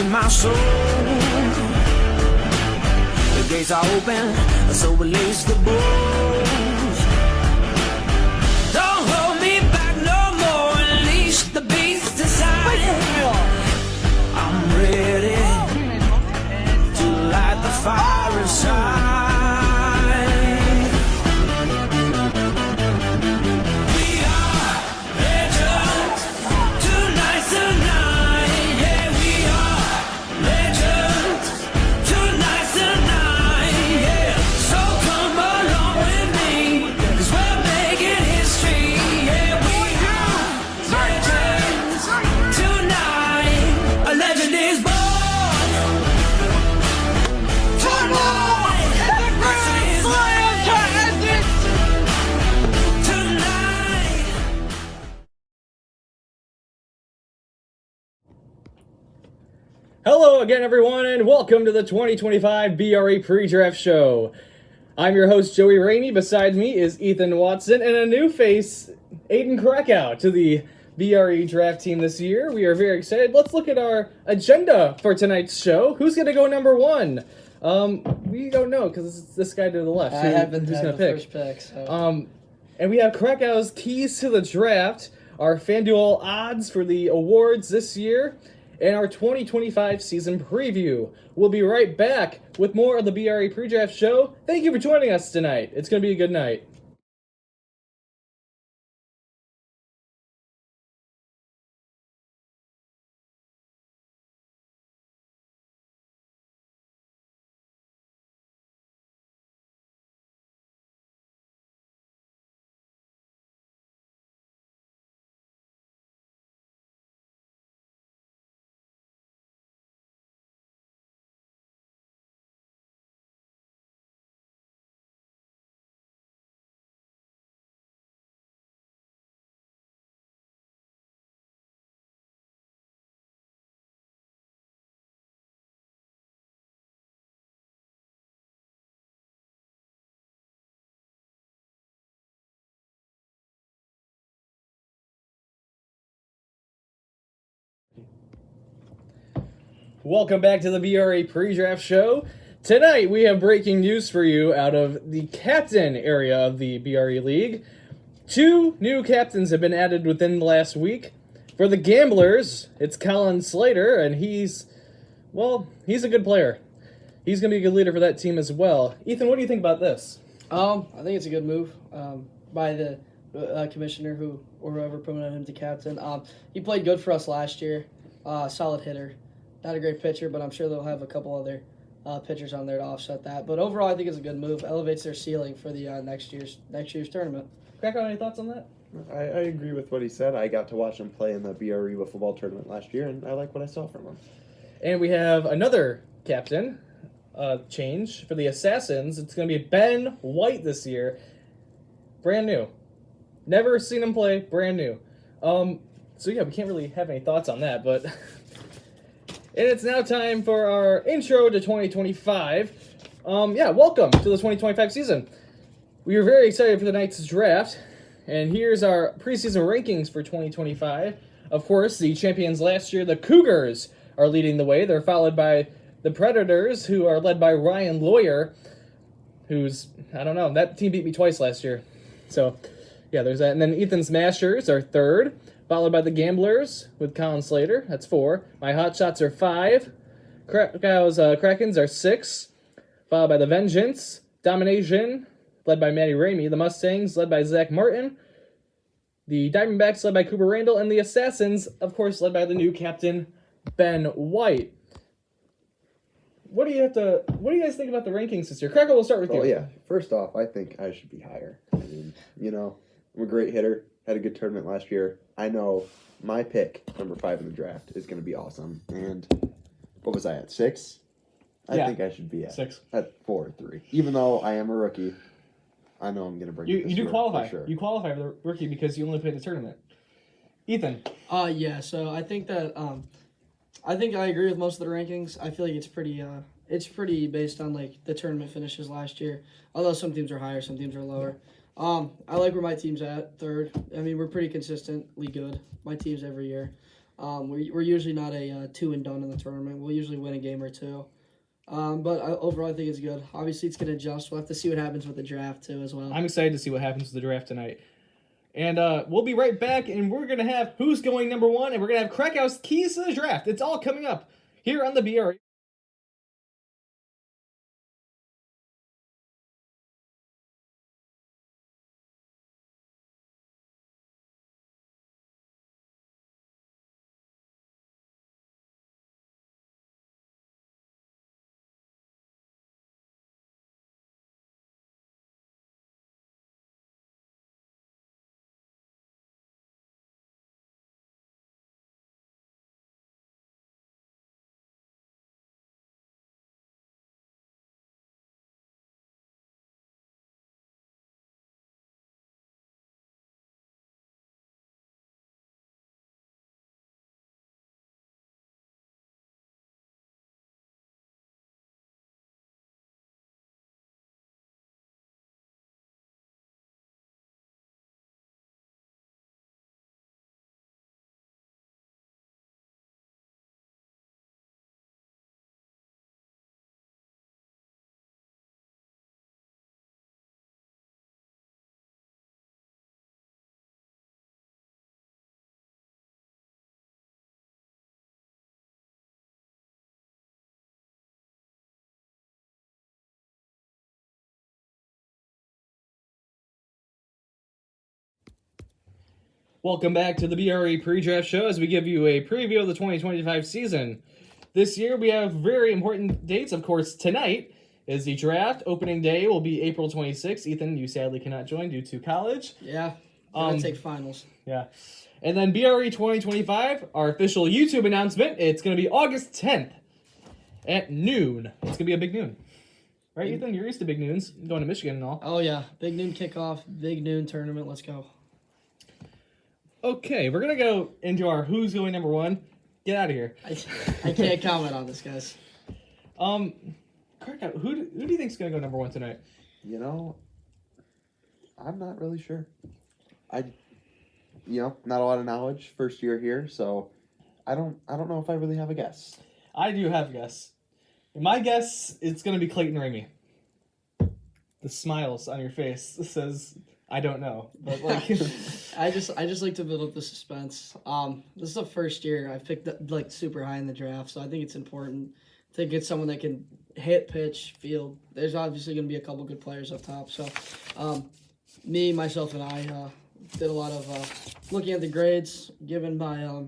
in my soul. The gates are open, so release the bulls. Don't hold me back no more, unleash the beast inside. I'm ready to light the fire inside. Hello again, everyone, and welcome to the 2025 BRE Pre-Draft Show. I'm your host, Joey Ramey. Beside me is Ethan Watson, and a new face, Aiden Krakow, to the BRE draft team this year. We are very excited. Let's look at our agenda for tonight's show. Who's going to go number one? We don't know, because it's this guy to the left. I haven't who's had gonna the pick? first pick. So. And we have Krakow's keys to the draft, our FanDuel odds for the awards this year, and our 2025 season preview. We'll be right back with more of the BRE Pre-Draft Show. Thank you for joining us tonight. It's going to be a good night. Welcome back to the BRE Pre-Draft Show. Tonight we have breaking news for you out of the captain area of the BRE League. 2 new captains have been added within the last week. For the Gamblers, it's Colin Slater, and he's a good player. He's going to be a good leader for that team as well. Ethan, what do you think about this? I think it's a good move by the commissioner or whoever promoted him to captain. He played good for us last year. Solid hitter. Not a great pitcher, but I'm sure they'll have a couple other pitchers on there to offset that. But overall, I think it's a good move. Elevates their ceiling for the next year's tournament. Krakow, any thoughts on that? I agree with what he said. I got to watch him play in the BRE football tournament last year, and I like what I saw from him. And we have another captain change for the Assassins. It's going to be Ben White this year. Brand new. Never seen him play. Brand new. So yeah, we can't really have any thoughts on that, but... And it's now time for our intro to 2025. Welcome to the 2025 season. We are very excited for tonight's draft. And here's our preseason rankings for 2025. Of course, the champions last year, the Cougars, are leading the way. They're followed by the Predators, who are led by Ryan Lawyer, who's, I don't know, that team beat me twice last year. So, yeah, there's that. And then Ethan's Masters are third, followed by the Gamblers with Colin Slater. That's 4. My Hotshots are 5. Krakow's Krakens are 6. Followed by the Vengeance. Domination, led by Matty Ramey. The Mustangs, led by Zach Martin. The Diamondbacks, led by Cooper Randall. And the Assassins, of course, led by the new captain, Ben White. What do you guys think about the rankings this year? Krakow, we'll start with you. Oh, yeah. First off, I think I should be higher. I mean, I'm a great hitter. Had a good tournament last year. I know my pick, number 5 in the draft, is going to be awesome. And what was I at, 6? I think I should be at 6. At 4 or 3. Even though I am a rookie, I know I'm going to bring it this You do year, qualify. for sure. You qualify for the rookie because you only played the tournament. Ethan. So I think that I agree with most of the rankings. I feel like it's pretty based on like the tournament finishes last year. Although some teams are higher, some teams are lower. I like where my team's at, third. I mean, we're pretty consistently good. My team's every year. We're usually not a two and done in the tournament. We'll usually win a game or two. But overall, I think it's good. Obviously, it's going to adjust. We'll have to see what happens with the draft, too, as well. I'm excited to see what happens with the draft tonight. And we'll be right back, and we're going to have who's going number one, and we're going to have Krakow's keys to the draft. It's all coming up here on the BRE. Welcome back to the BRE Pre-Draft Show as we give you a preview of the 2025 season. This year we have very important dates. Of course, tonight is the draft. Opening day will be April 26th. Ethan, you sadly cannot join due to college. Yeah, I'm going to take finals. Yeah. And then BRE 2025, our official YouTube announcement, it's going to be August 10th at noon. It's going to be a big noon. Right, Ethan? You're used to big noons, going to Michigan and all. Oh, yeah. Big noon kickoff, big noon tournament. Let's go. Okay, we're going to go into our who's going number one. Get out of here. I can't comment on this, guys. Krakow, who do you think is going to go number one tonight? You know, I'm not really sure. Not a lot of knowledge first year here, so I don't know if I really have a guess. I do have a guess. My guess, it's going to be Clayton Ramey. The smiles on your face says, I don't know. But like, I just like to build up the suspense. This is the first year I've picked like super high in the draft, so I think it's important to get someone that can hit, pitch, field. There's obviously going to be a couple good players up top. So, me, myself, and I did a lot of looking at the grades given by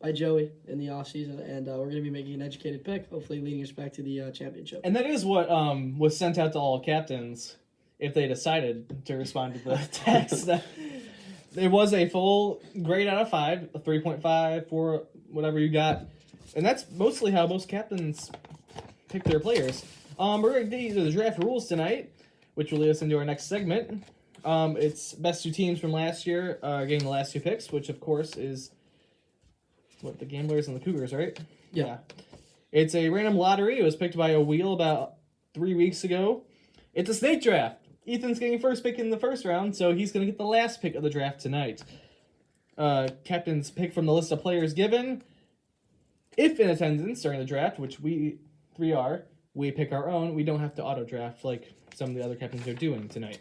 by Joey in the offseason, and we're going to be making an educated pick, hopefully leading us back to the championship. And that is what was sent out to all captains if they decided to respond to the text. There was a full grade out of 5, a 3.5, 4, whatever you got. And that's mostly how most captains pick their players. We're going to get into the draft rules tonight, which will lead us into our next segment. It's best two teams from last year getting the last two picks, which of course is the Gamblers and the Cougars, right? Yeah. It's a random lottery. It was picked by a wheel about 3 weeks ago. It's a snake draft. Ethan's getting first pick in the first round, so he's going to get the last pick of the draft tonight. Captains pick from the list of players given. If in attendance during the draft, which we 3 are, we pick our own. We don't have to auto-draft like some of the other captains are doing tonight.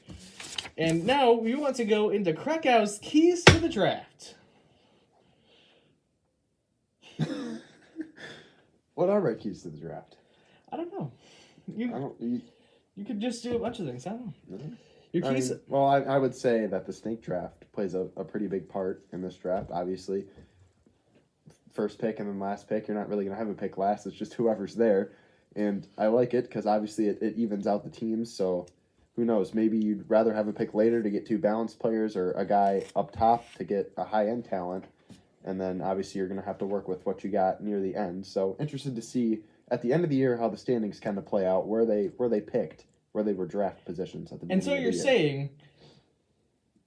And now we want to go into Krakow's keys to the draft. What are my keys to the draft? I don't know. You could just do a bunch of things. I don't know. No. Your keys. I would say that the snake draft plays a pretty big part in this draft. Obviously, first pick and then last pick, you're not really going to have a pick last. It's just whoever's there. And I like it because obviously it evens out the teams. So who knows? Maybe you'd rather have a pick later to get 2 balanced players or a guy up top to get a high-end talent. And then obviously you're going to have to work with what you got near the end. So interested to see at the end of the year how the standings kind of play out, where they picked, where they were draft positions at the beginning. And so you're saying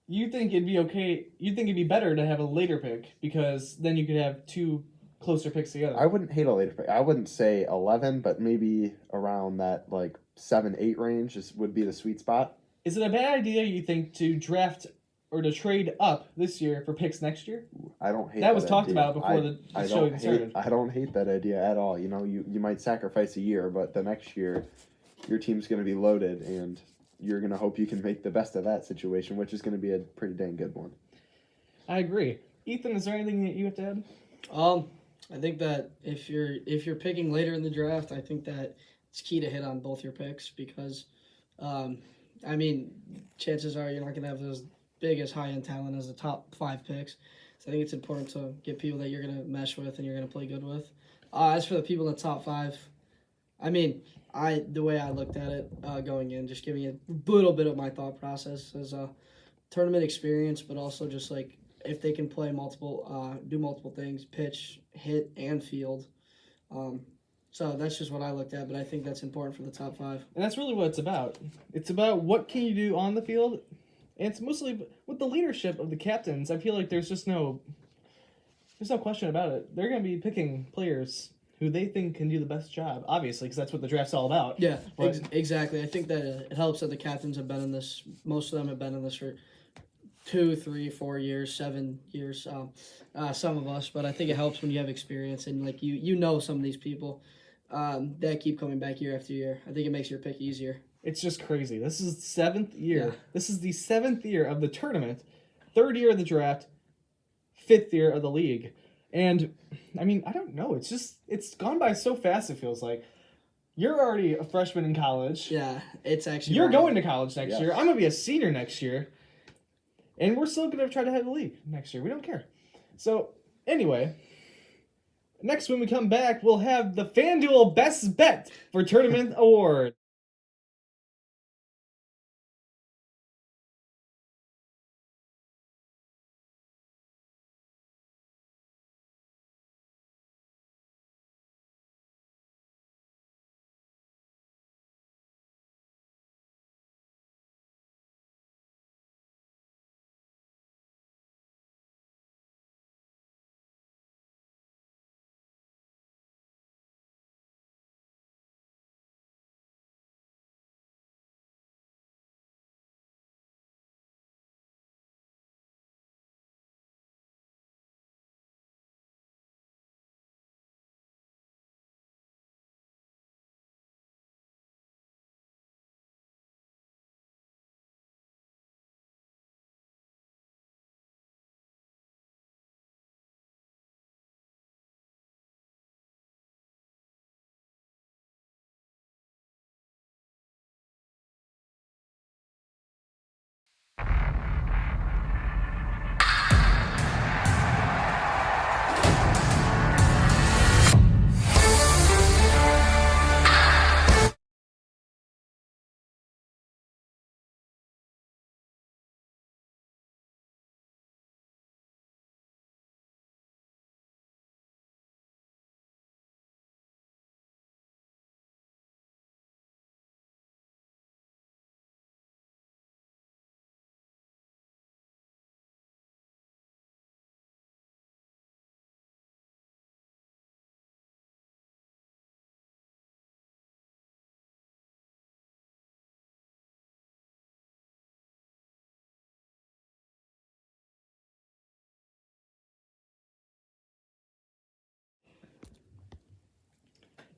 you think it'd be okay, you think it'd be better to have a later pick because then you could have 2 closer picks together. I wouldn't hate a later pick. I wouldn't say 11, but maybe around that like 7-8 range would be the sweet spot. Is it a bad idea, you think, to draft or to trade up this year for picks next year? I don't hate That was talked idea. about before the show even started. I don't hate that idea at all. You know, you might sacrifice a year, but the next year, your team's going to be loaded, and you're going to hope you can make the best of that situation, which is going to be a pretty dang good one. I agree. Ethan, is there anything that you have to add? I think that if you're picking later in the draft, I think that it's key to hit on both your picks because, I mean, chances are you're not going to have as big as high-end talent as the top 5 picks. So I think it's important to get people that you're going to mesh with and you're going to play good with. As for the people in the top 5, I mean, the way I looked at it going in, just giving you a little bit of my thought process as a tournament experience, but also just like if they can play do multiple things, pitch, hit, and field. So that's just what I looked at, but I think that's important for the top 5. And that's really what it's about. It's about what can you do on the field, and it's mostly with the leadership of the captains. I feel like there's no question about it. They're going to be picking players who they think can do the best job, obviously, because that's what the draft's all about. Yeah, But exactly. I think that it helps that the captains have been in this. Most of them have been in this for 2, 3, 4 years, 7 years. Some of us, but I think it helps when you have experience and like you know some of these people that keep coming back year after year. I think it makes your pick easier. it's just crazy. This is the 7th year. Yeah. This is the 7th year of the tournament, 3rd year of the draft, 5th year of the league. And, I mean, I don't know. It's gone by so fast, it feels like. You're already a freshman in college. Yeah, it's actually. You're going to college next Yes. year. I'm going to be a senior next year. And we're still going to try to have the league next year. We don't care. So, anyway, next when we come back, we'll have the FanDuel Best Bet for Tournament Award.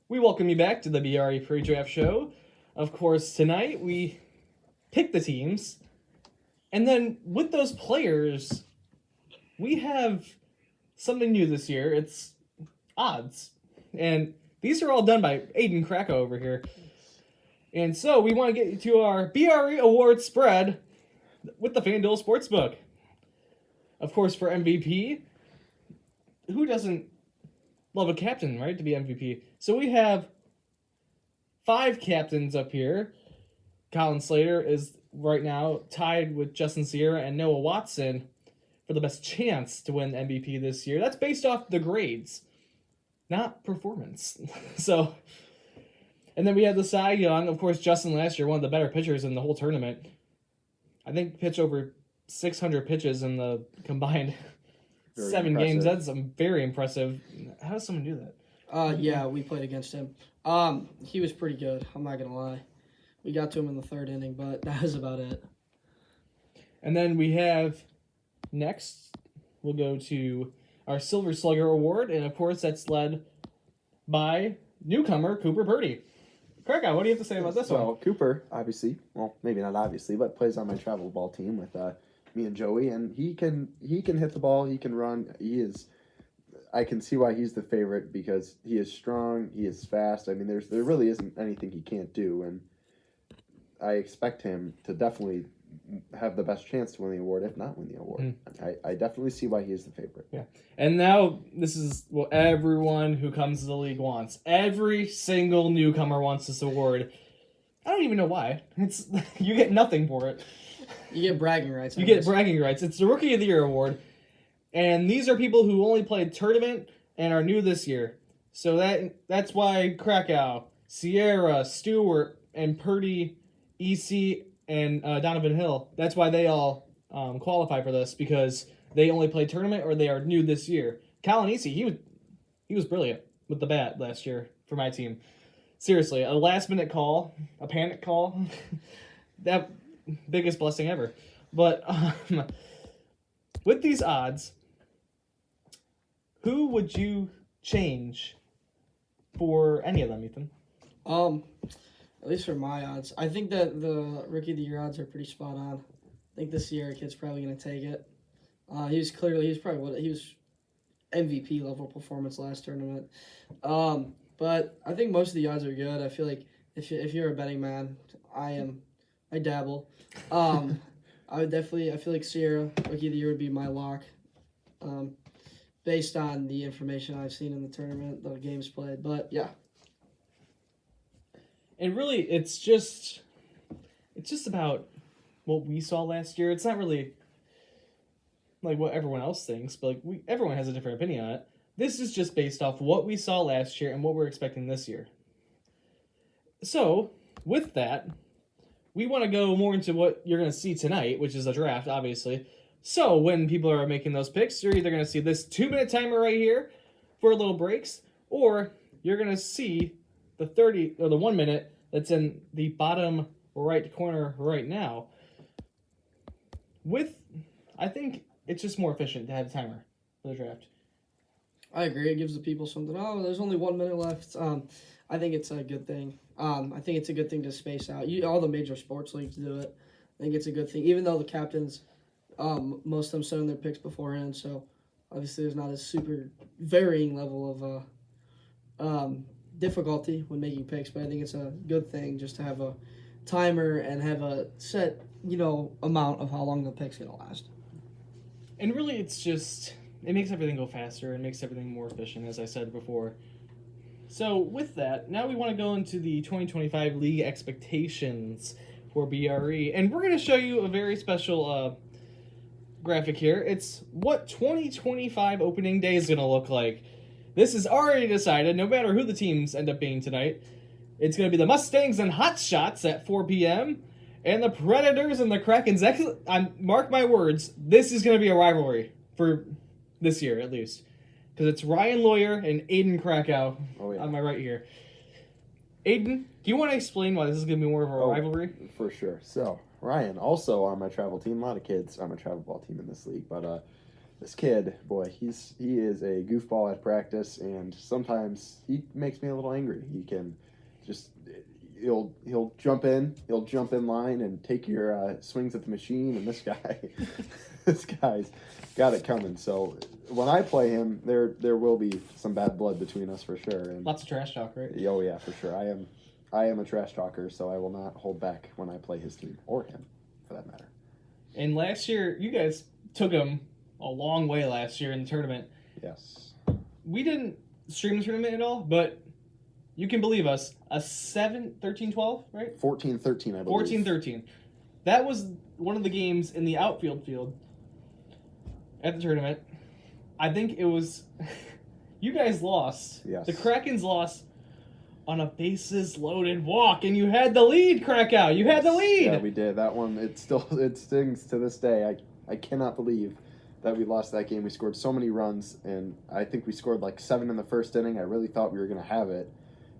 We welcome you back to the BRE Pre-Draft Show. Of course, tonight we pick the teams, and then with those players, we have something new this year. It's odds. And these are all done by Aiden Kracko over here. And so we want to get to our BRE Award spread with the FanDuel Sportsbook. Of course, for MVP, who doesn't love a captain, right, to be MVP? So we have 5 captains up here. Colin Slater is right now tied with Justin Sierra and Noah Watson for the best chance to win MVP this year. That's based off the grades, not performance. So, and then we have the Cy Young. Of course, Justin last year, one of the better pitchers in the whole tournament. I think pitched over 600 pitches in the combined Very 7 impressive. games. That's very impressive. How does someone do that? Yeah, we played against him. He was pretty good. I'm not gonna lie. We got to him in the 3rd inning, but that was about it. And then we have next, we'll go to our Silver Slugger Award, and of course that's led by newcomer Cooper Purdy. Krakow, what do you have to say about this one? Well, Cooper, obviously, well, maybe not obviously, but plays on my travel ball team with me and Joey, and he can hit the ball, he can run. I can see why he's the favorite because he is strong, he is fast. I mean, there really isn't anything he can't do, and I expect him to definitely have the best chance to win the award, if not win the award. I definitely see why he is the favorite. Yeah. And now this is what everyone who comes to the league wants. Every single newcomer wants this award. I don't even know why. It's you get nothing for it. You get bragging rights. You get bragging rights. It's the Rookie of the Year award. And these are people who only played tournament and are new this year. So that's why Krakow, Sierra, Stewart, and Purdy, EC, and Donovan Hill, that's why they all qualify for this, because they only played tournament or they are new this year. Colin EC, he was brilliant with the bat last year for my team. Seriously, a last-minute call, a panic call, that biggest blessing ever. But with these odds, who would you change for any of them, Ethan? At least for my odds, I think that the Rookie of the Year odds are pretty spot on. I think this year kid's probably going to take it. He was MVP level performance last tournament. But I think most of the odds are good. I feel like if you're a betting man, I dabble. I feel like Sierra Rookie of the Year would be my lock. Based on the information I've seen in the tournament, the games played. But yeah. And really, it's just about what we saw last year. It's not really like what everyone else thinks, but everyone has a different opinion on it. This is just based off what we saw last year and what we're expecting this year. So, with that, we want to go more into what you're going to see tonight, which is a draft, obviously. So, when people are making those picks, you're either going to see this 2-minute timer right here for little breaks, or you're going to see the 30 or the 1 minute that's in the bottom right corner right now. I think it's just more efficient to have a timer for the draft. I agree. It gives the people something. Oh, there's only 1 minute left. I think it's a good thing. I think it's a good thing to space out. All the major sports leagues do it. I think it's a good thing, even though the captains, most of them send their picks beforehand. So obviously, there's not a super varying level of difficulty when making picks. But I think it's a good thing just to have a timer and have a set, amount of how long the pick's gonna last. And really, it makes everything go faster and makes everything more efficient, as I said before. So with that, now we want to go into the 2025 league expectations for BRE. And we're going to show you a very special graphic here. It's what 2025 opening day is going to look like. This is already decided, no matter who the teams end up being tonight. It's going to be the Mustangs and Hot Shots at 4 p.m. And the Predators and the Krakens. Mark my words, this is going to be a rivalry for this year, at least. Because it's Ryan Lawyer and Aiden Krakow on my right here. Aiden, do you want to explain why this is going to be more of a rivalry? For sure. So, Ryan, also on my travel team. A lot of kids on my travel ball team in this league. But this kid, boy, he is a goofball at practice. And sometimes he makes me a little angry. He can just... He'll jump in line and take your swings at the machine, and this guy's got it coming. So when I play him, there will be some bad blood between us for sure. And lots of trash talk, right? Oh yeah, for sure. I am a trash talker, so I will not hold back when I play his team or him, for that matter. And last year, you guys took him a long way last year in the tournament. Yes. We didn't stream the tournament at all, but you can believe us, a 13-12, right? 14-13, I believe. 14-13. That was one of the games in the outfield field at the tournament. I think it was... you guys lost. Yes. The Krakens lost on a bases-loaded walk, and you had the lead, Krakow. You had the lead! Yeah, we did. That one, it stings to this day. I cannot believe that we lost that game. We scored so many runs, and I think we scored like 7 in the first inning. I really thought we were going to have it.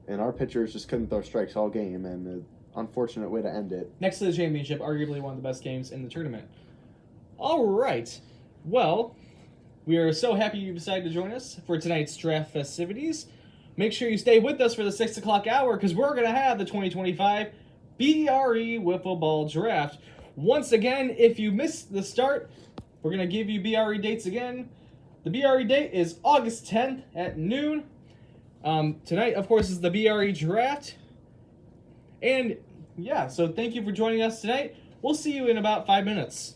And our pitchers just couldn't throw strikes all game, and an unfortunate way to end it. Next to the championship, arguably one of the best games in the tournament. All right. Well, we are so happy you decided to join us for tonight's draft festivities. Make sure you stay with us for the 6 o'clock hour because we're going to have the 2025 BRE Wiffle Ball Draft. Once again, if you missed the start, we're going to give you BRE dates again. The BRE date is August 10th at noon. Tonight, of course, is the BRE Draft. And yeah, so thank you for joining us tonight. We'll see you in about 5 minutes.